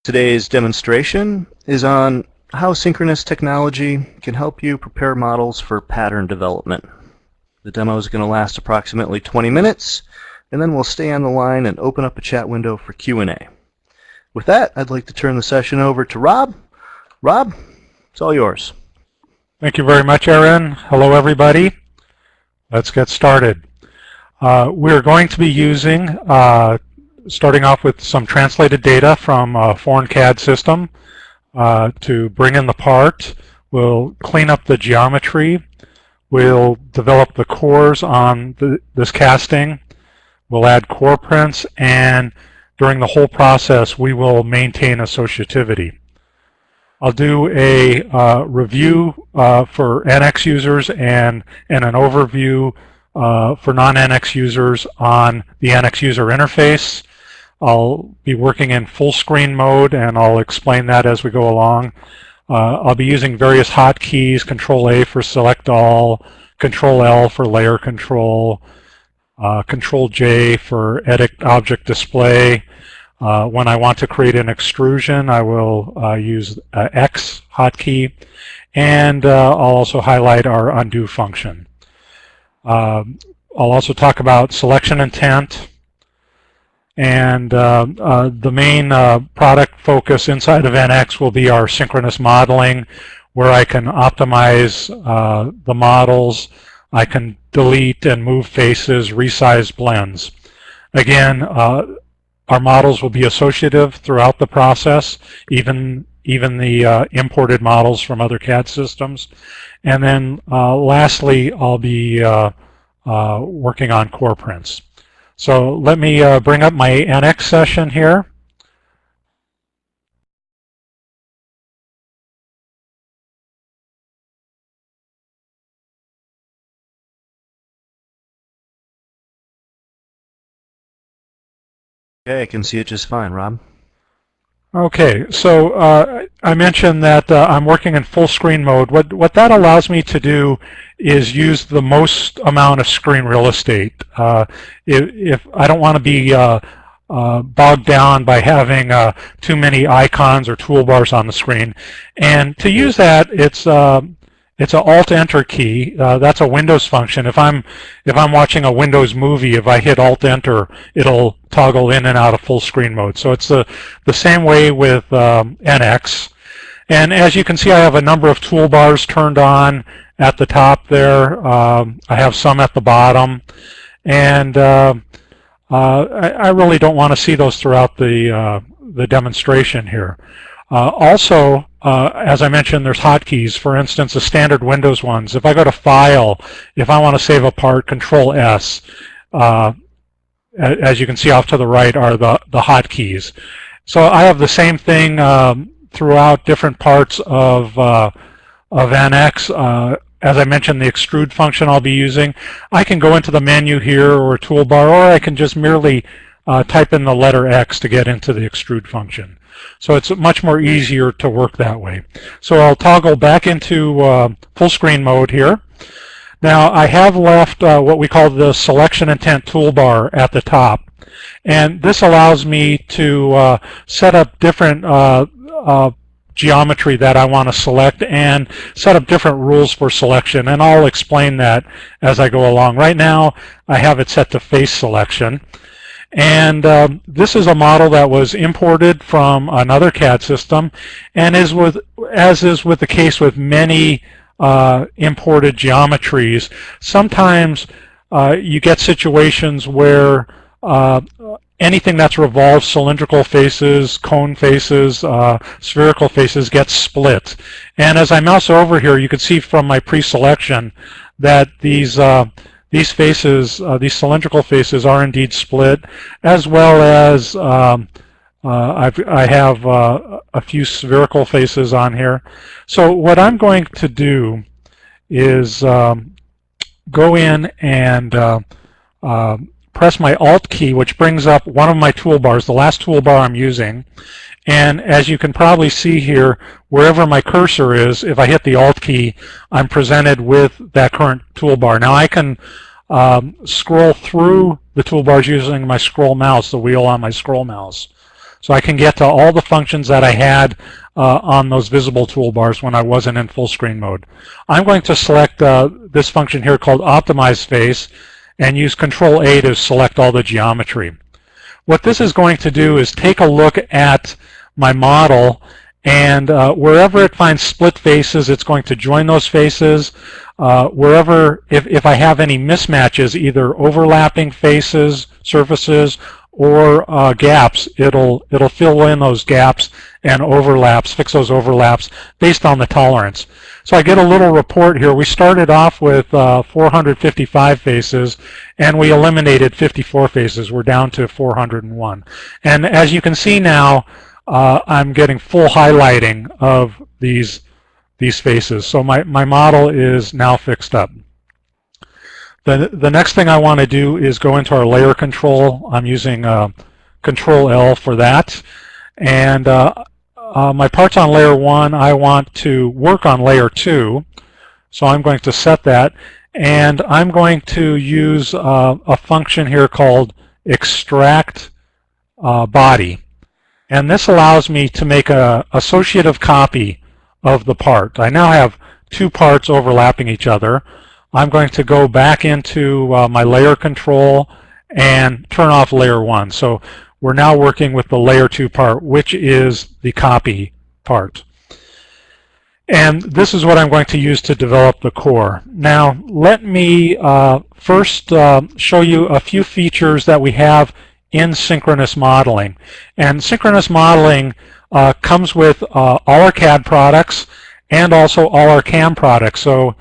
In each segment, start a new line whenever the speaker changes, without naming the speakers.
Today's demonstration is on how synchronous technology can help you prepare models for pattern development. The demo is going to last approximately 20 minutes, and then we'll stay on the line and open up a chat window for Q&A. With that, I'd like to turn the session over to Rob. Rob, it's all yours.
Thank you very much, Aaron. Hello, everybody. Let's get started. We're going to be using starting off with some translated data from a foreign CAD system to bring in the part. We'll clean up the geometry. We'll develop the cores on this casting. We'll add core prints, and during the whole process, we will maintain associativity. I'll do a review for NX users and an overview for non-NX users on the NX user interface. I'll be working in full screen mode, and I'll explain that as we go along. I'll be using various hotkeys: Control A for select all, Control L for layer control, Control J for edit object display. When I want to create an extrusion, I will use X hotkey, and I'll also highlight our undo function. I'll also talk about selection intent. And the main product focus inside of NX will be our synchronous modeling, where I can optimize the models. I can delete and move faces, resize blends. Again, our models will be associative throughout the process, even the imported models from other CAD systems. And then lastly, I'll be working on core prints. So let me bring up my NX session here.
Okay, I can see it just fine, Rob.
Okay, so I mentioned that I'm working in full screen mode. What that allows me to do is use the most amount of screen real estate. If I don't want to be bogged down by having too many icons or toolbars on the screen, and to use that, it's an Alt-Enter key. That's a Windows function. If I'm watching a Windows movie, if I hit Alt-Enter, it'll toggle in and out of full screen mode. So it's the same way with NX. And as you can see, I have a number of toolbars turned on at the top there. I have some at the bottom, and I really don't want to see those throughout the demonstration here. Also, as I mentioned, there's hotkeys. For instance, the standard Windows ones. If I go to File, if I want to save a part, Control S. As you can see off to the right are the hotkeys. So I have the same thing throughout different parts of NX. As I mentioned, the extrude function I'll be using. I can go into the menu here or toolbar, or I can just merely type in the letter X to get into the extrude function. So it's much more easier to work that way. So I'll toggle back into full screen mode here. Now I have left what we call the selection intent toolbar at the top. And this allows me to set up different geometry that I want to select and set up different rules for selection. And I'll explain that as I go along. Right now I have it set to face selection. And this is a model that was imported from another CAD system, and as is with the case with many imported geometries, sometimes you get situations where anything that's revolved, cylindrical faces, cone faces, spherical faces, gets split. And as I mouse over here, you can see from my pre-selection that these faces, these cylindrical faces, are indeed split, as well as I have a few spherical faces on here. So what I'm going to do is go in and press my Alt key, which brings up one of my toolbars, the last toolbar I'm using. And as you can probably see here, wherever my cursor is, if I hit the Alt key, I'm presented with that current toolbar. Now I can scroll through the toolbars using my scroll mouse, the wheel on my scroll mouse. So I can get to all the functions that I had on those visible toolbars when I wasn't in full screen mode. I'm going to select this function here called Optimize Face and use Control A to select all the geometry. What this is going to do is take a look at my model, and wherever it finds split faces, it's going to join those faces. Wherever, if I have any mismatches, either overlapping faces, surfaces, or gaps, it'll fill in those gaps and overlaps, fix those overlaps based on the tolerance. So I get a little report here. We started off with 455 faces, and we eliminated 54 faces. We're down to 401. And as you can see now, I'm getting full highlighting of these faces. So my model is now fixed up. The next thing I want to do is go into our layer control. I'm using Control L for that. And my part's on layer 1. I want to work on layer 2. So I'm going to set that. And I'm going to use a function here called extract body. And this allows me to make an associative copy of the part. I now have two parts overlapping each other. I'm going to go back into my layer control and turn off layer 1. So we're now working with the layer 2 part, which is the copy part. And this is what I'm going to use to develop the core. Now, let me first show you a few features that we have in synchronous modeling. And synchronous modeling comes with all our CAD products and also all our CAM products. So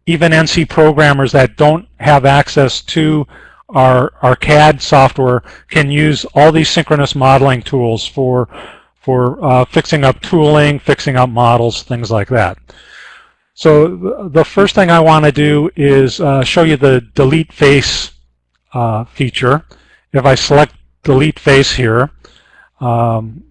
even NC programmers that don't have access to our CAD software can use all these synchronous modeling tools for fixing up tooling, fixing up models, things like that. So the first thing I want to do is show you the delete face feature. If I select delete face here, when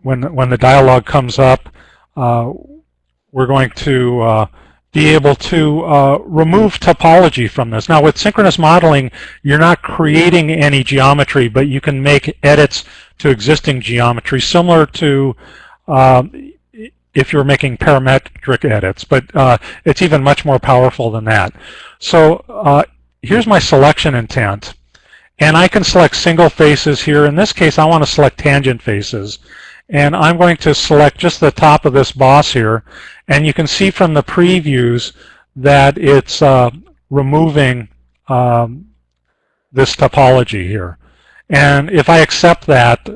the dialog comes up, we're going to be able to remove topology from this. Now with synchronous modeling, you're not creating any geometry, but you can make edits to existing geometry, similar to if you're making parametric edits, but it's even much more powerful than that. So here's my selection intent. And I can select single faces here. In this case, I want to select tangent faces. And I'm going to select just the top of this boss here. And you can see from the previews that it's removing this topology here. And if I accept that,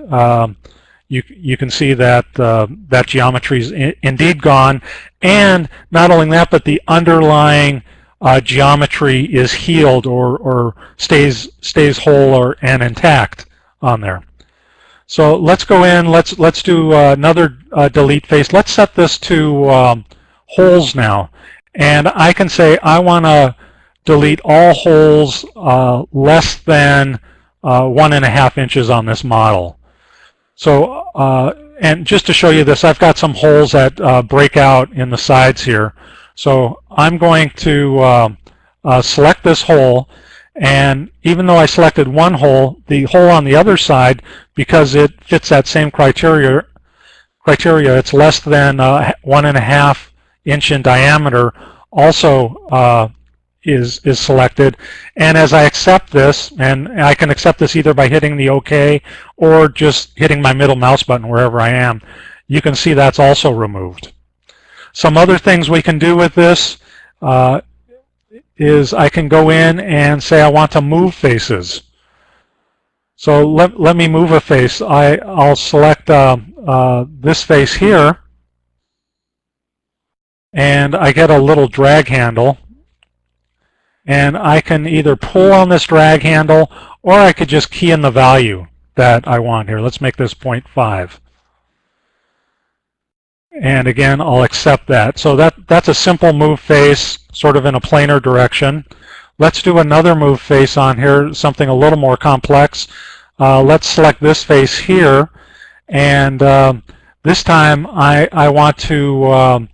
you can see that that geometry is indeed gone. And not only that, but the underlying geometry is healed or stays whole and intact on there. So let's go in. Let's do another delete face. Let's set this to holes now, and I can say I want to delete all holes less than 1.5 inches on this model. So and just to show you this, I've got some holes that break out in the sides here. So I'm going to select this hole, and even though I selected one hole, the hole on the other side, because it fits that same criteria, it's less than 1.5 inch in diameter, also is selected. And as I accept this, and I can accept this either by hitting the OK or just hitting my middle mouse button wherever I am, you can see that's also removed. Some other things we can do with this is I can go in and say I want to move faces. So let me move a face. I'll select this face here, and I get a little drag handle. And I can either pull on this drag handle, or I could just key in the value that I want here. Let's make this 0.5. And again, I'll accept that. So that's a simple move face, sort of in a planar direction. Let's do another move face on here, something a little more complex. Let's select this face here, and this time I want to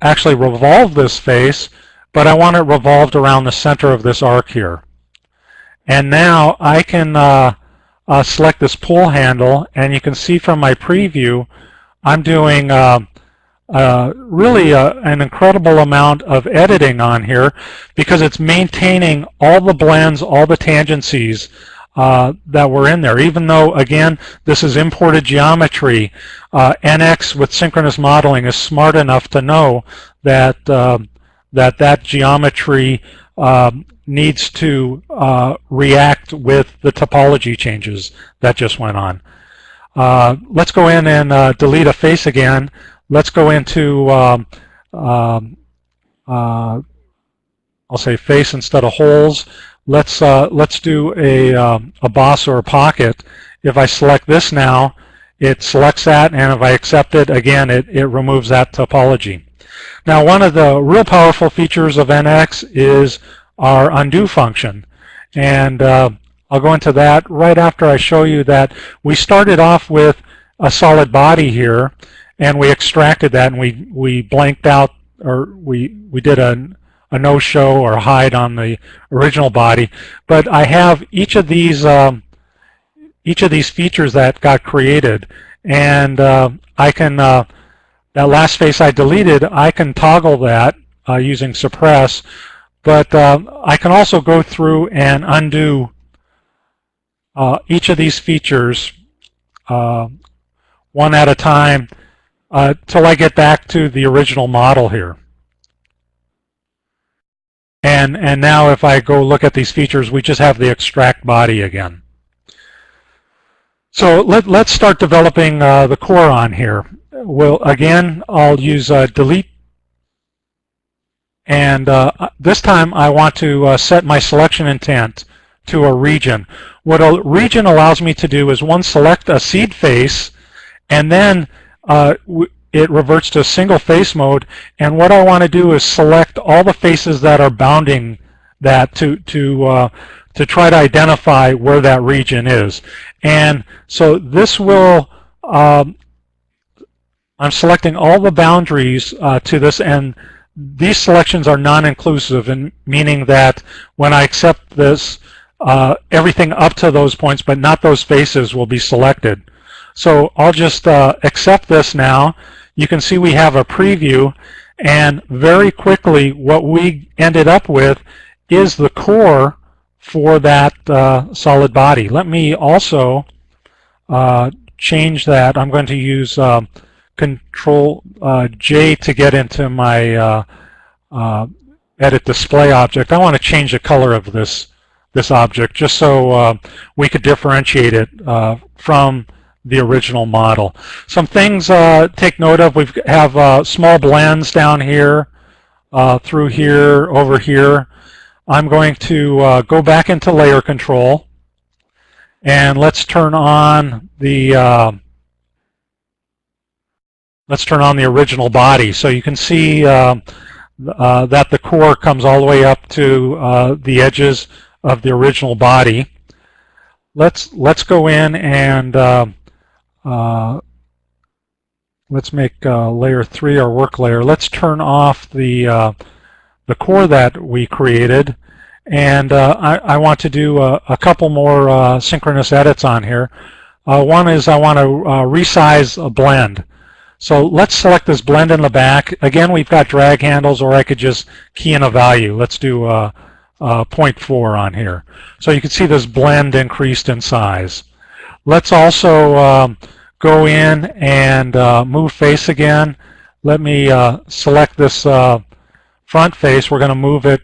actually revolve this face, but I want it revolved around the center of this arc here. And now I can select this pull handle, and you can see from my preview, I'm doing really an incredible amount of editing on here because it's maintaining all the blends, all the tangencies that were in there. Even though, again, this is imported geometry, NX with synchronous modeling is smart enough to know that that geometry needs to react with the topology changes that just went on. Let's go in and delete a face again. Let's go into, I'll say face instead of holes. Let's do a boss or a pocket. If I select this now, it selects that, and if I accept it, again, it removes that topology. Now, one of the real powerful features of NX is our undo function, and I'll go into that right after I show you that we started off with a solid body here, and we extracted that, and we blanked out, or we did a no-show or hide on the original body. But I have each of these features that got created, and I can that last face I deleted, I can toggle that using suppress, but I can also go through and undo each of these features one at a time till I get back to the original model here. And now if I go look at these features, we just have the extract body again. So let's start developing the core on here. Well, again, I'll use delete, and this time I want to set my selection intent to a region. What a region allows me to do is, one, select a seed face, and then it reverts to single face mode, and what I want to do is select all the faces that are bounding that to try to identify where that region is. And so this will, I'm selecting all the boundaries to this, and these selections are non-inclusive, and meaning that when I accept this, everything up to those points, but not those faces, will be selected. So I'll just accept this now. You can see we have a preview, and very quickly what we ended up with is the core for that solid body. Let me also change that. I'm going to use Control J to get into my edit display object. I want to change the color of this object just so we could differentiate it from the original model. Some things take note of. We have small blends down here, through here, over here. I'm going to go back into layer control, and let's turn on the original body. So you can see that the core comes all the way up to the edges of the original body. Let's go in and let's make layer 3 our work layer. Let's turn off the core that we created, and I want to do a couple more synchronous edits on here. One is I want to resize a blend. So let's select this blend in the back. Again, we've got drag handles, or I could just key in a value. Let's do 0.4 on here. So you can see this blend increased in size. Let's also go in and move face again. Let me select this front face. We're going to move it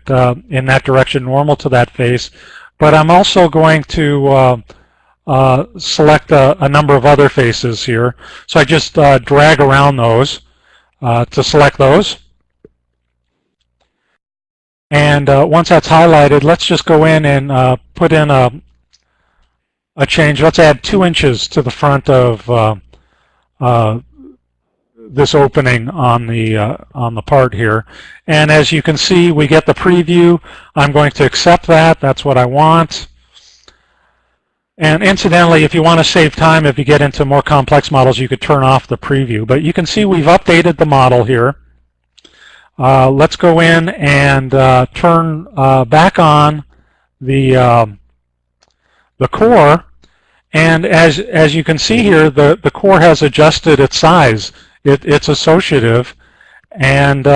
in that direction, normal to that face. But I'm also going to select a number of other faces here. So I just drag around those to select those. And once that's highlighted, let's just go in and put in a change. Let's add 2 inches to the front of this opening on the part here. And as you can see, we get the preview. I'm going to accept that. That's what I want. And incidentally, if you want to save time, if you get into more complex models, you could turn off the preview. But you can see we've updated the model here. Let's go in and turn back on the core, And as you can see here, the core has adjusted its size. It's associative. And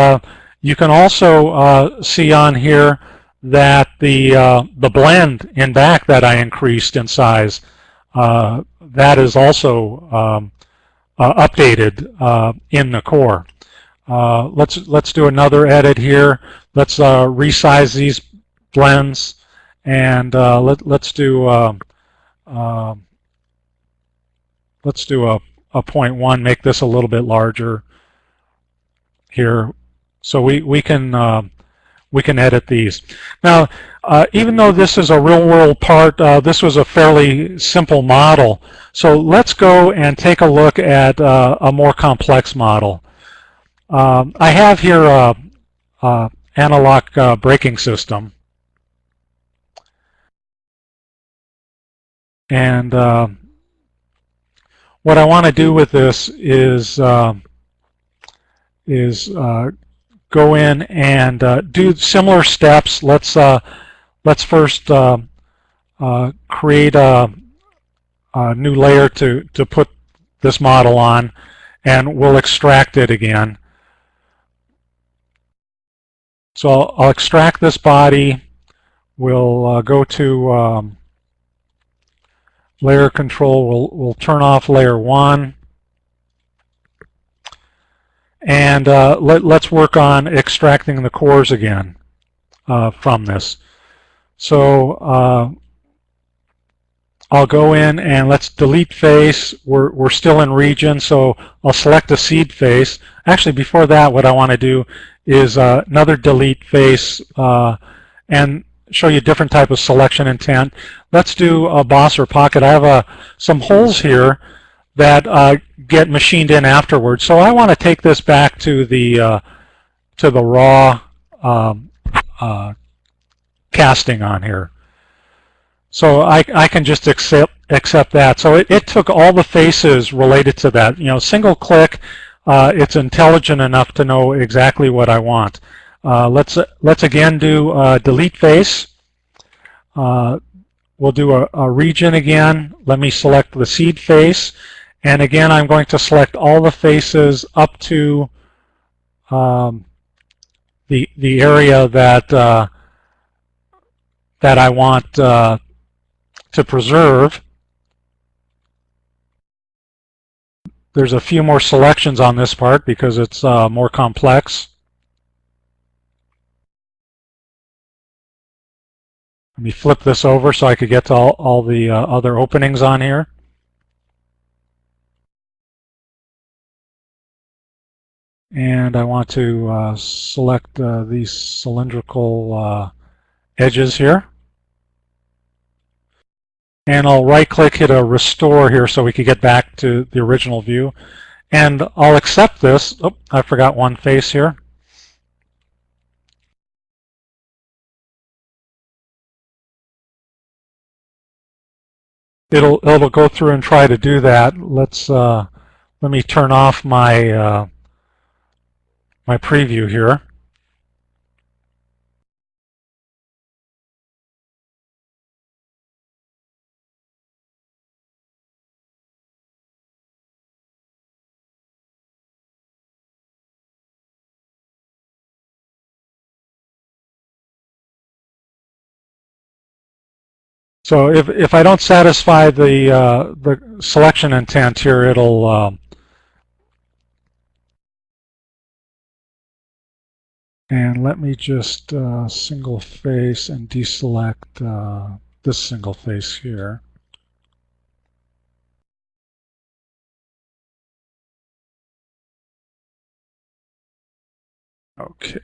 you can also see on here that the blend in back that I increased in size, that is also updated in the core. Let's do another edit here. Let's resize these blends, and let's do a 0.1. Make this a little bit larger here, so we can edit these. Now, even though this is a real-world part, this was a fairly simple model. So let's go and take a look at a more complex model. I have here a analog braking system, and what I want to do with this is go in and do similar steps. Let's first create a new layer to put this model on, and we'll extract it again. So I'll extract this body. We'll go to layer control. We'll turn off layer 1. And let's work on extracting the cores again from this. So I'll go in and let's delete face. We're still in region, so I'll select a seed face. Actually, before that, what I want to do is another delete face and show you a different type of selection intent. Let's do a boss or pocket. I have some holes here that get machined in afterwards. So I want to take this back to the raw casting on here. So I can just accept that. So it took all the faces related to that. You know, single click. It's intelligent enough to know exactly what I want. Let's again do delete face. We'll do a region again. Let me select the seed face. And again, I'm going to select all the faces up to the area that I want to preserve. There's a few more selections on this part because it's more complex. Let me flip this over so I could get to all the other openings on here. And I want to select these cylindrical edges here. And I'll right-click, hit a restore here so we can get back to the original view. And I'll accept this. Oh, I forgot one face here. It'll go through and try to do that. Let me turn off my my preview here. So if I don't satisfy the selection intent here, it'll and let me just single face and deselect this single face here. Okay.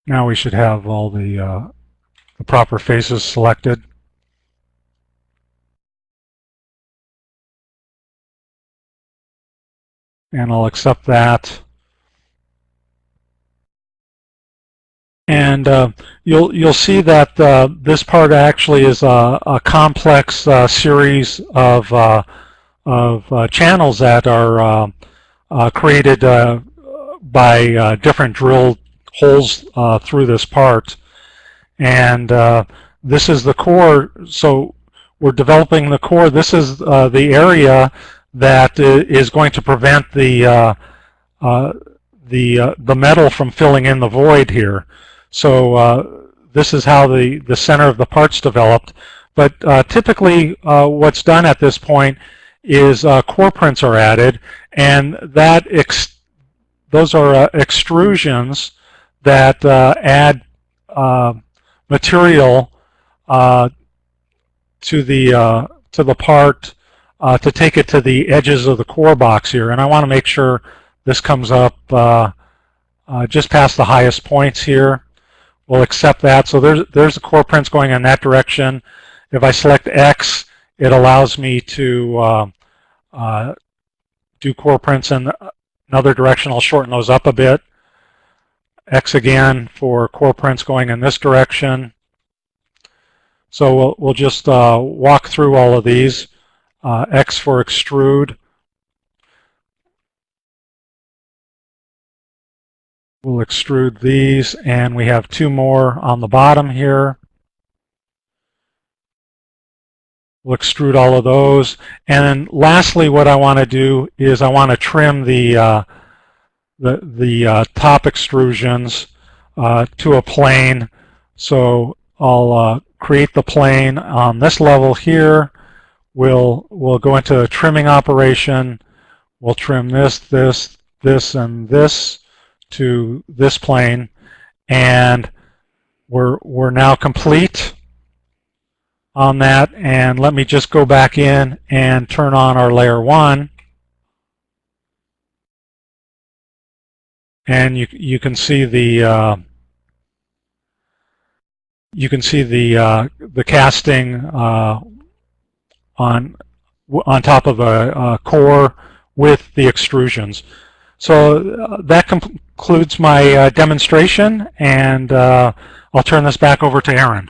Now we should have all the proper faces selected. and I'll accept that. And you'll see that this part actually is a complex series of channels that are created by different drill holes through this part. And this is the core. So we're developing the core. This is the area that is going to prevent the metal from filling in the void here. So this is how the center of the part's developed. But typically what's done at this point is core prints are added, and that those are extrusions that add material to the part to take it to the edges of the core box here. And I want to make sure this comes up just past the highest points here. We'll accept that. So there's the core prints going in that direction. If I select X, it allows me to do core prints in another direction. I'll shorten those up a bit. X again for core prints going in this direction. So we'll just walk through all of these. X for extrude. We'll extrude these, and we have two more on the bottom here. We'll extrude all of those. And then lastly, what I want to do is I want to trim the top extrusions to a plane. So I'll create the plane on this level here. We'll go into a trimming operation. We'll trim this, this, this, and this to this plane, and we're now complete on that. And let me just go back in and turn on our layer 1, and you can see the casting on top of a core with the extrusions. So that concludes my demonstration, and I'll turn this back over to Aaron.